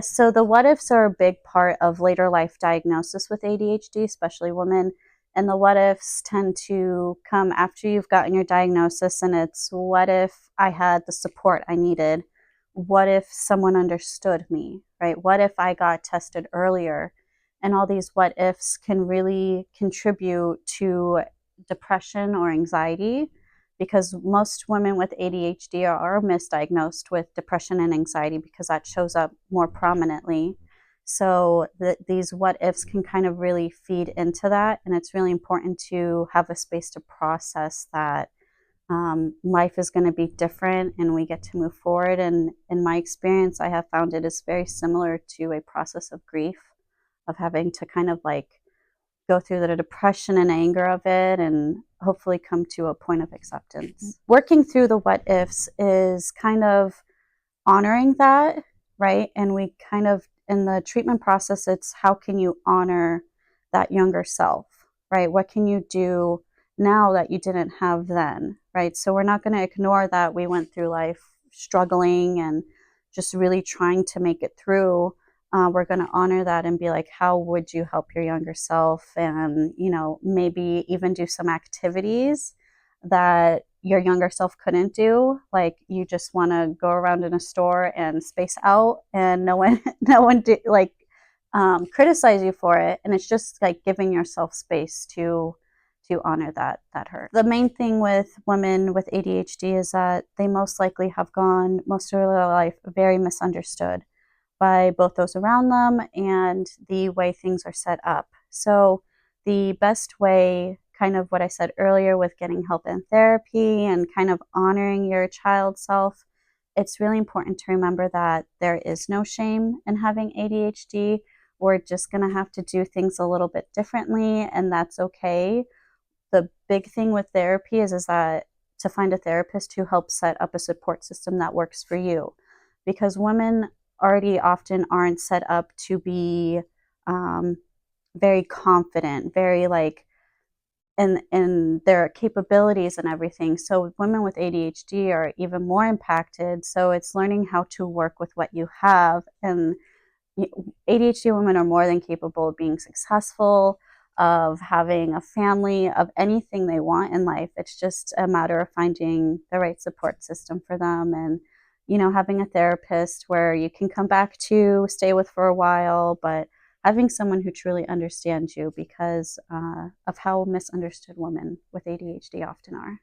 So the what ifs are a big part of later life diagnosis with ADHD, especially women. And the what ifs tend to come after you've gotten your diagnosis, and it's what if I had the support I needed? What if someone understood me, right? What if I got tested earlier? And all these what ifs can really contribute to depression or anxiety, because most women with ADHD are misdiagnosed with depression and anxiety because that shows up more prominently. So these what ifs can kind of really feed into that. And it's really important to have a space to process that life is going to be different and we get to move forward. And in my experience, I have found it is very similar to a process of grief, of having to kind of like go through the depression and anger of it and hopefully come to a point of acceptance. Working through the what ifs is kind of honoring that, right? And we kind of, in the treatment process, it's how can you honor that younger self, right? What can you do now that you didn't have then, right? So we're not going to ignore that we went through life struggling and just really trying to make it through. We're going to honor that and be like, how would you help your younger self? And, you know, maybe even do some activities that your younger self couldn't do. Like you just want to go around in a store and space out and no one, no one criticize you for it. And it's just like giving yourself space to honor that hurt. The main thing with women with ADHD is that they most likely have gone most of their life very misunderstood by both those around them and the way things are set up. So the best way, kind of what I said earlier with getting help in therapy and kind of honoring your child self, it's really important to remember that there is no shame in having ADHD. We're just going to have to do things a little bit differently, and that's okay. The big thing with therapy is that to find a therapist who helps set up a support system that works for you, because women already often aren't set up to be very confident, very like in their capabilities and everything. So women with ADHD are even more impacted. So it's learning how to work with what you have. And ADHD women are more than capable of being successful, of having a family, of anything they want in life. It's just a matter of finding the right support system for them, and you know, having a therapist where you can come back to, stay with for a while, but having someone who truly understands you, because of how misunderstood women with ADHD often are.